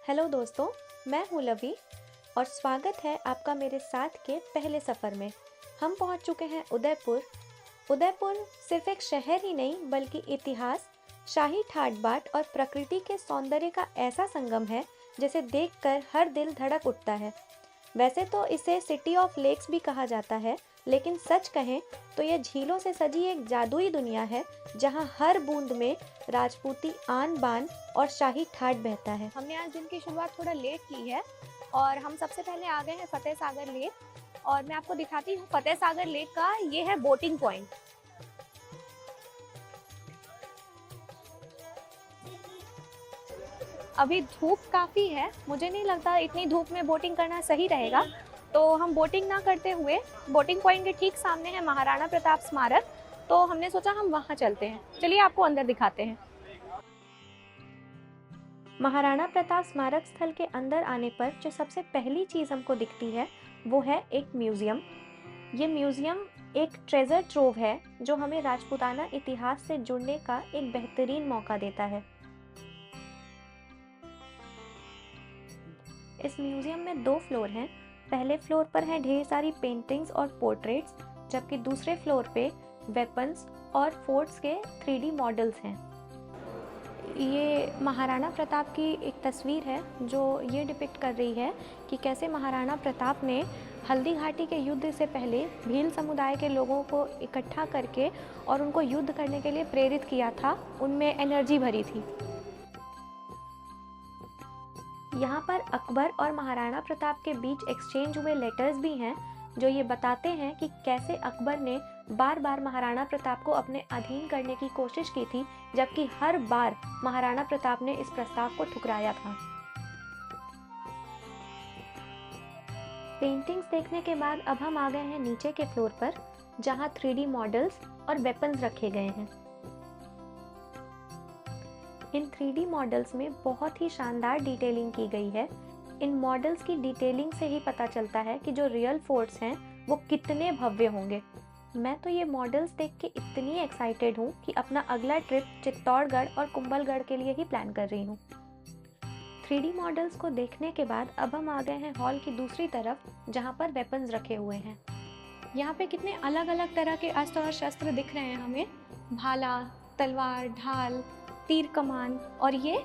Hello दोस्तों, मैं हूँ लवी और स्वागत है आपका मेरे साथ के पहले सफ़र में। हम पहुँच चुके हैं उदयपुर। उदयपुर सिर्फ एक शहर ही नहीं बल्कि इतिहास, शाही ठाट-बाट और प्रकृति के सौंदर्य का ऐसा संगम है जिसे देखकर हर दिल धड़क उठता है। वैसे तो इसे सिटी ऑफ लेक्स भी कहा जाता है, लेकिन सच कहें तो यह झीलों से सजी एक जादुई दुनिया है जहां हर बूंद में राजपूती आन बान और शाही ठाट बहता है। हमने आज दिन की शुरुआत थोड़ा लेट की है और हम सबसे पहले आ गए हैं फतेह सागर लेक और मैं आपको दिखाती हूँ फतेह सागर लेक का ये है बोटिंग पॉइंट। अभी धूप काफ़ी है, मुझे नहीं लगता इतनी धूप में बोटिंग करना सही रहेगा, तो हम बोटिंग ना करते हुए बोटिंग पॉइंट के ठीक सामने है महाराणा प्रताप स्मारक, तो हमने सोचा हम वहाँ चलते हैं। चलिए आपको अंदर दिखाते हैं। महाराणा प्रताप स्मारक स्थल के अंदर आने पर जो सबसे पहली चीज़ हमको दिखती है वो है एक म्यूज़ियम। ये म्यूज़ियम एक ट्रेजर ट्रोव है जो हमें राजपूताना इतिहास से जुड़ने का एक बेहतरीन मौका देता है। इस म्यूज़ियम में 2 फ्लोर हैं। पहले फ्लोर पर है ढेर सारी पेंटिंग्स और पोर्ट्रेट्स, जबकि दूसरे फ्लोर पे वेपन्स और फोर्ट्स के 3D मॉडल्स हैं। ये महाराणा प्रताप की एक तस्वीर है जो ये डिपिक्ट कर रही है कि कैसे महाराणा प्रताप ने हल्दी घाटी के युद्ध से पहले भील समुदाय के लोगों को इकट्ठा करके और उनको युद्ध करने के लिए प्रेरित किया था, उनमें एनर्जी भरी थी। यहाँ पर अकबर और महाराणा प्रताप के बीच एक्सचेंज हुए लेटर्स भी हैं जो ये बताते हैं कि कैसे अकबर ने बार बार महाराणा प्रताप को अपने अधीन करने की कोशिश की थी, जबकि हर बार महाराणा प्रताप ने इस प्रस्ताव को ठुकराया था। पेंटिंग्स देखने के बाद अब हम आ गए हैं नीचे के फ्लोर पर, जहाँ 3D मॉडल्स और वेपन्स रखे गए हैं। इन 3D मॉडल्स में बहुत ही शानदार डिटेलिंग की गई है। इन मॉडल्स की डिटेलिंग से ही पता चलता है कि जो रियल फोर्ट्स हैं वो कितने भव्य होंगे। मैं तो ये मॉडल्स देख के इतनी एक्साइटेड हूँ कि अपना अगला ट्रिप चित्तौड़गढ़ और कुंभलगढ़ के लिए ही प्लान कर रही हूँ। 3D मॉडल्स को देखने के बाद अब हम आ गए हैं हॉल की दूसरी तरफ, जहाँ पर वेपन्स रखे हुए हैं। यहाँ पे कितने अलग अलग तरह के अस्त्र और शस्त्र दिख रहे हैं हमें, भाला, तलवार, ढाल, तीर कमान और ये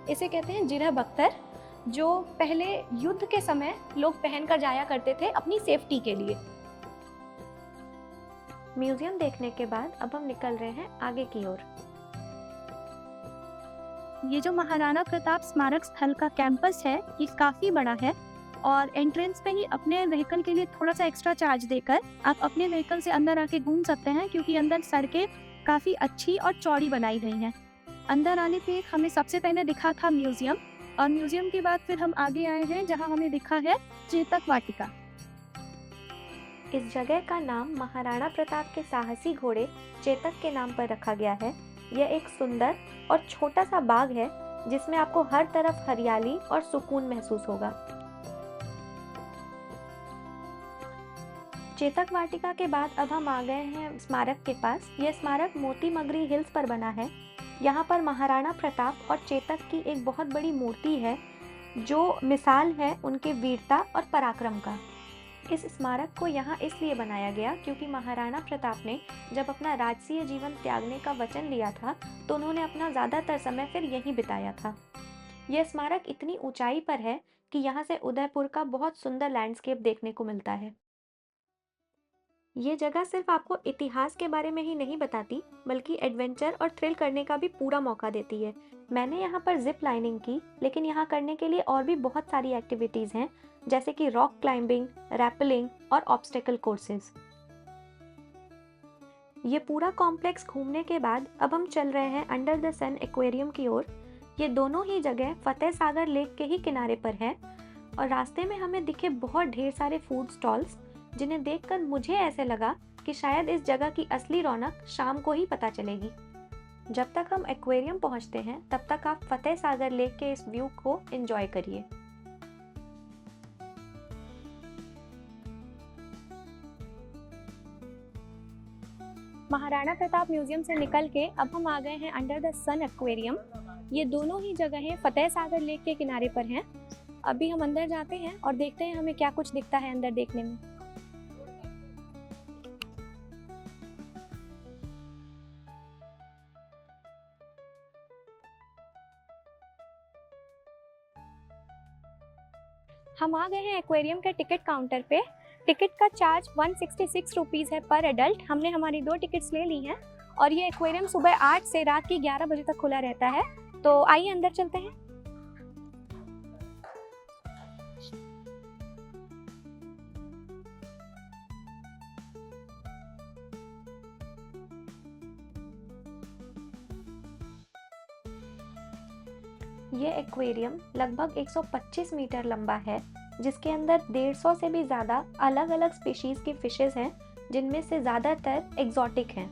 इसे कहते हैं जिरह बख्तर, जो पहले युद्ध के समय लोग पहनकर जाया करते थे अपनी सेफ्टी के लिए। म्यूजियम देखने के बाद अब हम निकल रहे हैं आगे की ओर। ये जो महाराणा प्रताप स्मारक स्थल का कैंपस है ये काफ़ी बड़ा है और एंट्रेंस पे ही अपने व्हीकल के लिए थोड़ा सा एक्स्ट्रा चार्ज देकर आप अपने व्हीकल से अंदर आके घूम सकते हैं, क्योंकि अंदर सड़कें काफ़ी अच्छी और चौड़ी बनाई गई हैं। अंदर आने पे हमें सबसे पहले दिखा था म्यूजियम और म्यूजियम के बाद फिर हम आगे आए हैं जहां हमें दिखा है चेतक वाटिका। इस जगह का नाम महाराणा प्रताप के साहसी घोड़े चेतक के नाम पर रखा गया है। यह एक सुंदर और छोटा सा बाग है जिसमें आपको हर तरफ हरियाली और सुकून महसूस होगा। चेतक वाटिका के बाद अब हम आ गए हैं स्मारक के पास। यह स्मारक मोती मगरी हिल्स पर बना है। यहाँ पर महाराणा प्रताप और चेतक की एक बहुत बड़ी मूर्ति है जो मिसाल है उनके वीरता और पराक्रम का। इस स्मारक को यहाँ इसलिए बनाया गया क्योंकि महाराणा प्रताप ने जब अपना राजसीय जीवन त्यागने का वचन लिया था तो उन्होंने अपना ज़्यादातर समय फिर यहीं बिताया था। यह स्मारक इतनी ऊंचाई पर है कि यहाँ से उदयपुर का बहुत सुंदर लैंडस्केप देखने को मिलता है। ये जगह सिर्फ आपको इतिहास के बारे में ही नहीं बताती बल्कि एडवेंचर और थ्रिल करने का भी पूरा मौका देती है। मैंने यहाँ पर जिप लाइनिंग की, लेकिन यहाँ करने के लिए और भी बहुत सारी एक्टिविटीज़ हैं जैसे कि रॉक क्लाइंबिंग, रैपलिंग और ऑब्स्टेकल कोर्सेज। ये पूरा कॉम्प्लेक्स घूमने के बाद अब हम चल रहे हैं अंडर द सन एक्वेरियम की ओर। ये दोनों ही जगह फतेह सागर लेक के ही किनारे पर है और रास्ते में हमें दिखे बहुत ढेर सारे फूड स्टॉल्स, जिन्हें देखकर मुझे ऐसे लगा कि शायद इस जगह की असली रौनक शाम को ही पता चलेगी। जब तक हम एक्वेरियम पहुंचते हैं तब तक आप फतेह सागर लेक के इस व्यू को एंजॉय करिए। महाराणा प्रताप म्यूजियम से निकल के अब हम आ गए हैं अंडर द सन एक्वेरियम। ये दोनों ही जगहें फतेह सागर लेक के किनारे पर हैं। अभी हम अंदर जाते हैं और देखते हैं हमें क्या कुछ दिखता है अंदर देखने में। हम आ गए हैं एक्वेरियम के टिकट काउंटर पे। टिकट का चार्ज 166 रुपीज़ है पर एडल्ट। हमने हमारी 2 टिकट्स ले ली हैं और ये एक्वेरियम सुबह 8 से रात की 11 बजे तक खुला रहता है। तो आइए अंदर चलते हैं। ये एक्वेरियम लगभग 125 मीटर लंबा है, जिसके अंदर 150 से भी ज़्यादा अलग अलग स्पीशीज़ की फिशेस हैं, जिनमें से ज़्यादातर एग्जॉटिक हैं।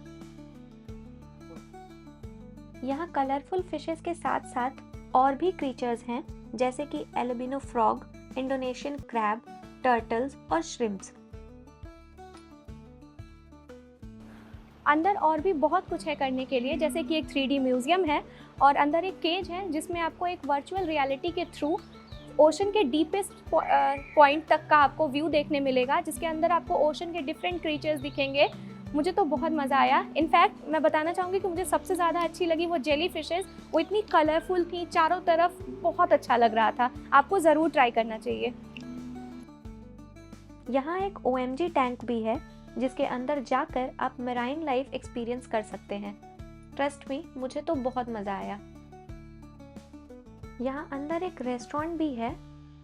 यहाँ कलरफुल फिशेस के साथ साथ और भी क्रीचर्स हैं, जैसे कि albino frog, Indonesian crab, turtles और श्रिम्प्स। अंदर और भी बहुत कुछ है करने के लिए, जैसे कि एक 3D म्यूजियम है और अंदर एक केज है जिसमें आपको एक वर्चुअल रियलिटी के थ्रू ओशन के डीपेस्ट पॉइंट तक का आपको व्यू देखने मिलेगा, जिसके अंदर आपको ओशन के डिफरेंट क्रीचर्स दिखेंगे। मुझे तो बहुत मज़ा आया। इनफैक्ट मैं बताना चाहूँगी कि मुझे सबसे ज़्यादा अच्छी लगी वो जेली फिशेस। वो इतनी कलरफुल थी, चारों तरफ बहुत अच्छा लग रहा था। आपको ज़रूर ट्राई करना चाहिए। यहाँ एक OMG टैंक भी है, जिसके अंदर जाकर आप मराइन लाइफ एक्सपीरियंस कर सकते हैं। ट्रस्ट मी, मुझे तो बहुत मज़ा आया। यहाँ अंदर एक रेस्टोरेंट भी है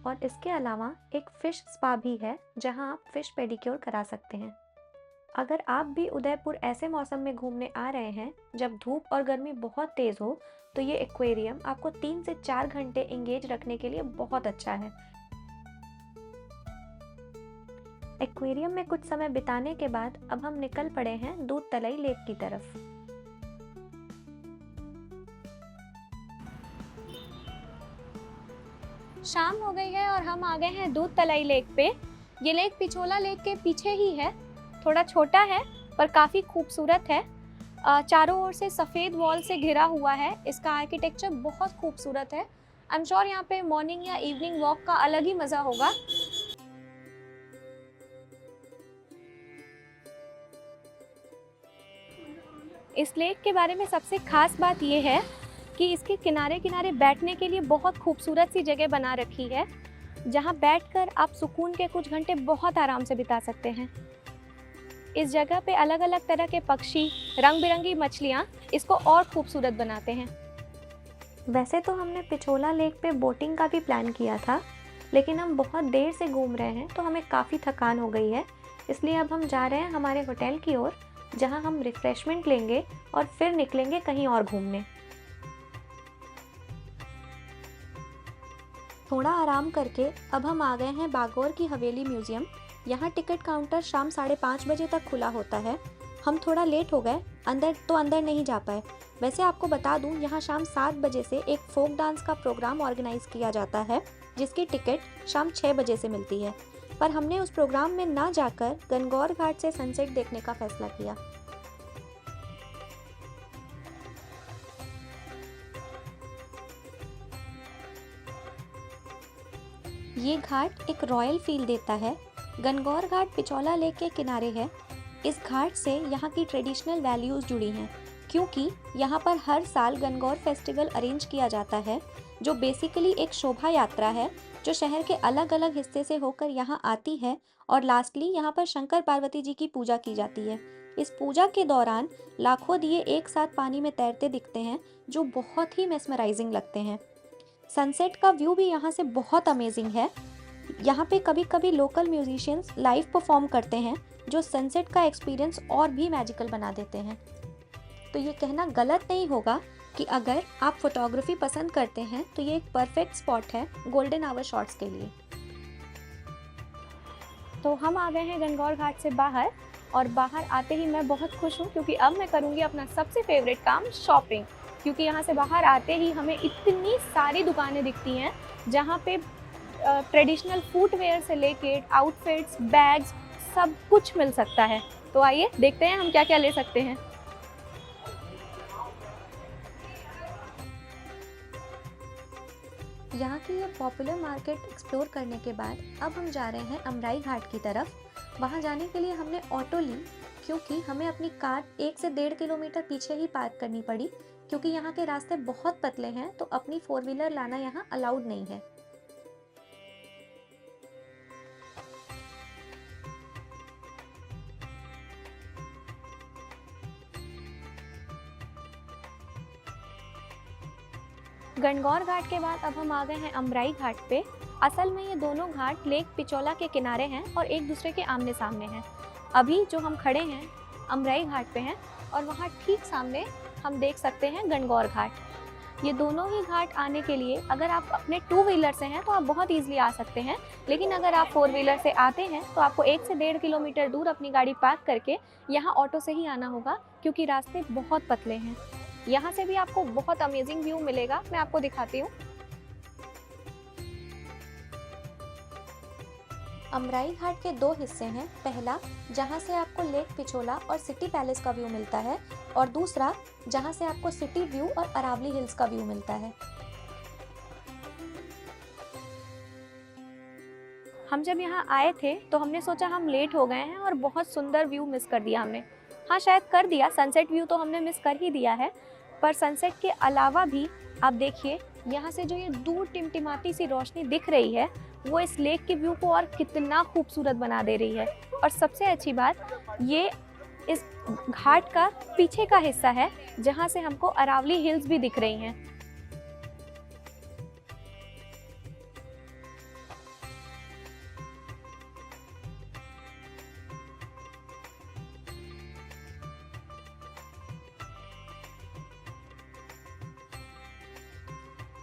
और इसके अलावा एक फ़िश स्पा भी है, जहाँ आप फ़िश पेडिक्योर करा सकते हैं। अगर आप भी उदयपुर ऐसे मौसम में घूमने आ रहे हैं जब धूप और गर्मी बहुत तेज़ हो, तो ये एक्वेरियम आपको 3 से 4 घंटे एंगेज रखने के लिए बहुत अच्छा है। एक्वेरियम में कुछ समय बिताने के बाद अब हम निकल पड़े हैं दूध तलाई लेक की तरफ। शाम हो गई है और हम आ गए हैं दूध तलाई लेक पे। ये लेक पिछोला लेक के पीछे ही है। थोड़ा छोटा है पर काफ़ी खूबसूरत है। चारों ओर से सफ़ेद वॉल से घिरा हुआ है। इसका आर्किटेक्चर बहुत खूबसूरत है। आई एम श्योर यहाँ पे मॉर्निंग या इवनिंग वॉक का अलग ही मज़ा होगा। इस लेक के बारे में सबसे खास बात ये है कि इसके किनारे किनारे बैठने के लिए बहुत खूबसूरत सी जगह बना रखी है, जहाँ बैठकर आप सुकून के कुछ घंटे बहुत आराम से बिता सकते हैं। इस जगह पे अलग अलग तरह के पक्षी, रंग बिरंगी मछलियाँ इसको और खूबसूरत बनाते हैं। वैसे तो हमने पिछोला लेक पे बोटिंग का भी प्लान किया था, लेकिन हम बहुत देर से घूम रहे हैं तो हमें काफ़ी थकान हो गई है। इसलिए अब हम जा रहे हैं हमारे होटल की ओर, जहाँ हम रिफ्रेशमेंट लेंगे और फिर निकलेंगे कहीं और घूमने। थोड़ा आराम करके अब हम आ गए हैं बागौर की हवेली म्यूजियम। यहाँ टिकट काउंटर शाम 5:30 बजे तक खुला होता है। हम थोड़ा लेट हो गए, अंदर नहीं जा पाए। वैसे आपको बता दूँ, यहाँ शाम 7 बजे से एक फोक डांस का प्रोग्राम ऑर्गेनाइज किया जाता है, जिसकी टिकट शाम 6 बजे से मिलती है। पर हमने उस प्रोग्राम में ना जाकर गणगौर घाट से सनसेट देखने का फैसला किया। ये घाट एक रॉयल फील देता है। गणगौर घाट पिछोला लेक के किनारे है। इस घाट से यहाँ की ट्रेडिशनल वैल्यूज़ जुड़ी हैं, क्योंकि यहाँ पर हर साल गणगौर फेस्टिवल अरेंज किया जाता है, जो बेसिकली एक शोभा यात्रा है जो शहर के अलग अलग हिस्से से होकर यहाँ आती है और लास्टली यहाँ पर शंकर पार्वती जी की पूजा की जाती है। इस पूजा के दौरान लाखों दिए एक साथ पानी में तैरते दिखते हैं, जो बहुत ही मेस्मराइजिंग लगते हैं। सनसेट का व्यू भी यहाँ से बहुत अमेजिंग है। यहाँ पे कभी कभी लोकल म्यूजिशियंस लाइव परफॉर्म करते हैं, जो सनसेट का एक्सपीरियंस और भी मैजिकल बना देते हैं। तो ये कहना गलत नहीं होगा कि अगर आप फोटोग्राफी पसंद करते हैं तो ये एक परफेक्ट स्पॉट है गोल्डन आवर शॉट्स के लिए। तो हम आ गए हैं गणगौर घाट से बाहर, और बाहर आते ही मैं बहुत खुश हूँ, क्योंकि अब मैं करूँगी अपना सबसे फेवरेट काम, शॉपिंग। क्योंकि यहाँ से बाहर आते ही हमें इतनी सारी दुकानें दिखती हैं जहाँ पे ट्रेडिशनल फुटवेयर से लेके आउटफिट्स, बैग्स, सब कुछ मिल सकता है। तो आइए देखते हैं हम क्या क्या ले सकते हैं। यहाँ की ये पॉपुलर मार्केट एक्सप्लोर करने के बाद अब हम जा रहे हैं अमराई घाट की तरफ। वहाँ जाने के लिए हमने ऑटो ली, क्योंकि हमें अपनी कार 1 से 1.5 किलोमीटर पीछे ही पार्क करनी पड़ी, क्योंकि यहाँ के रास्ते बहुत पतले हैं तो अपनी 4 व्हीलर लाना यहाँ अलाउड नहीं है। गणगौर घाट के बाद अब हम आ गए हैं अमराई घाट पे। असल में ये दोनों घाट लेक पिचौला के किनारे हैं और एक दूसरे के आमने सामने हैं। अभी जो हम खड़े हैं अमराई घाट पे हैं और वहाँ ठीक सामने हम देख सकते हैं गणगौर घाट। ये दोनों ही घाट आने के लिए अगर आप अपने 2 व्हीलर से हैं तो आप बहुत ईजिली आ सकते हैं, लेकिन अगर आप 4 व्हीलर से आते हैं तो आपको 1 से 1.5 किलोमीटर दूर अपनी गाड़ी पार्क करके यहाँ ऑटो से ही आना होगा, क्योंकि रास्ते बहुत पतले हैं। यहाँ से भी आपको बहुत अमेजिंग व्यू मिलेगा, मैं आपको दिखाती हूँ। अमराई घाट के 2 हिस्से हैं। पहला जहाँ से आपको लेक पिचोला और सिटी पैलेस का व्यू मिलता है, और दूसरा जहाँ से आपको सिटी व्यू और अरावली हिल्स का व्यू मिलता है। हम जब यहाँ आए थे तो हमने सोचा हम लेट हो गए हैं और बहुत सुंदर व्यू मिस कर दिया हमने। हाँ, शायद कर दिया, सनसेट व्यू तो हमने मिस कर ही दिया है, पर सनसेट के अलावा भी आप देखिए यहाँ से जो ये दूर टिमटिमाती सी रोशनी दिख रही है वो इस लेक के व्यू को और कितना खूबसूरत बना दे रही है। और सबसे अच्छी बात, ये इस घाट का पीछे का हिस्सा है जहाँ से हमको अरावली हिल्स भी दिख रही हैं।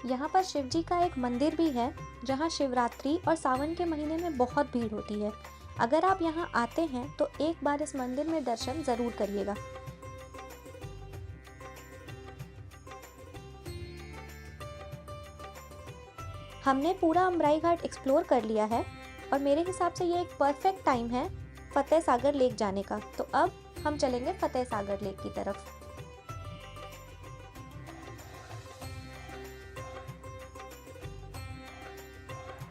यहाँ पर शिव जी का एक मंदिर भी है, जहाँ शिवरात्रि और सावन के महीने में बहुत भीड़ होती है। अगर आप यहाँ आते हैं तो एक बार इस मंदिर में दर्शन जरूर करिएगा। हमने पूरा अमराई घाट एक्सप्लोर कर लिया है और मेरे हिसाब से ये एक परफेक्ट टाइम है फतेह सागर लेक जाने का। तो अब हम चलेंगे फतेह सागर लेक की तरफ।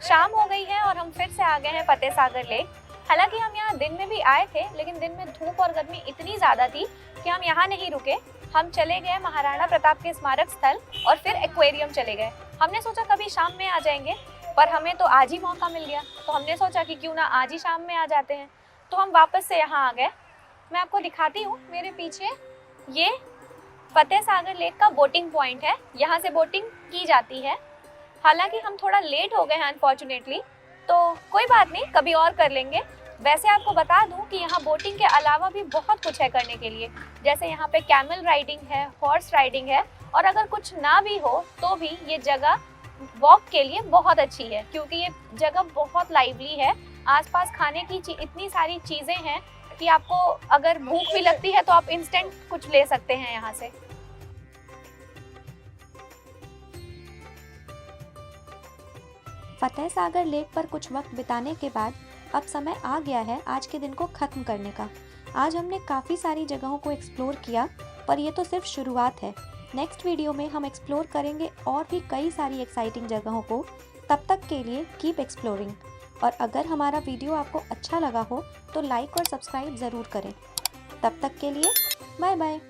शाम हो गई है और हम फिर से आ गए हैं फतेह सागर लेक। हालांकि हम यहाँ दिन में भी आए थे, लेकिन दिन में धूप और गर्मी इतनी ज़्यादा थी कि हम यहाँ नहीं रुके। हम चले गए महाराणा प्रताप के स्मारक स्थल और फिर एक्वेरियम चले गए। हमने सोचा कभी शाम में आ जाएंगे, पर हमें तो आज ही मौका मिल गया, तो हमने सोचा कि क्यों ना आज ही शाम में आ जाते हैं। तो हम वापस से यहाँ आ गए। मैं आपको दिखाती हूँ, मेरे पीछे ये फतेह सागर लेक का बोटिंग पॉइंट है। यहाँ से बोटिंग की जाती है। हालांकि हम थोड़ा लेट हो गए हैं अनफॉर्चुनेटली, तो कोई बात नहीं, कभी और कर लेंगे। वैसे आपको बता दूं कि यहाँ बोटिंग के अलावा भी बहुत कुछ है करने के लिए, जैसे यहाँ पे कैमल राइडिंग है, हॉर्स राइडिंग है, और अगर कुछ ना भी हो तो भी ये जगह वॉक के लिए बहुत अच्छी है, क्योंकि ये जगह बहुत लाइवली है। आसपास खाने की इतनी सारी चीज़ें हैं कि आपको अगर भूख भी लगती है तो आप इंस्टेंट कुछ ले सकते हैं यहाँ से। फतेह सागर लेक पर कुछ वक्त बिताने के बाद अब समय आ गया है आज के दिन को ख़त्म करने का। आज हमने काफ़ी सारी जगहों को एक्सप्लोर किया, पर ये तो सिर्फ शुरुआत है। नेक्स्ट वीडियो में हम एक्सप्लोर करेंगे और भी कई सारी एक्साइटिंग जगहों को। तब तक के लिए कीप एक्सप्लोरिंग। और अगर हमारा वीडियो आपको अच्छा लगा हो तो लाइक और सब्सक्राइब ज़रूर करें। तब तक के लिए बाय बाय।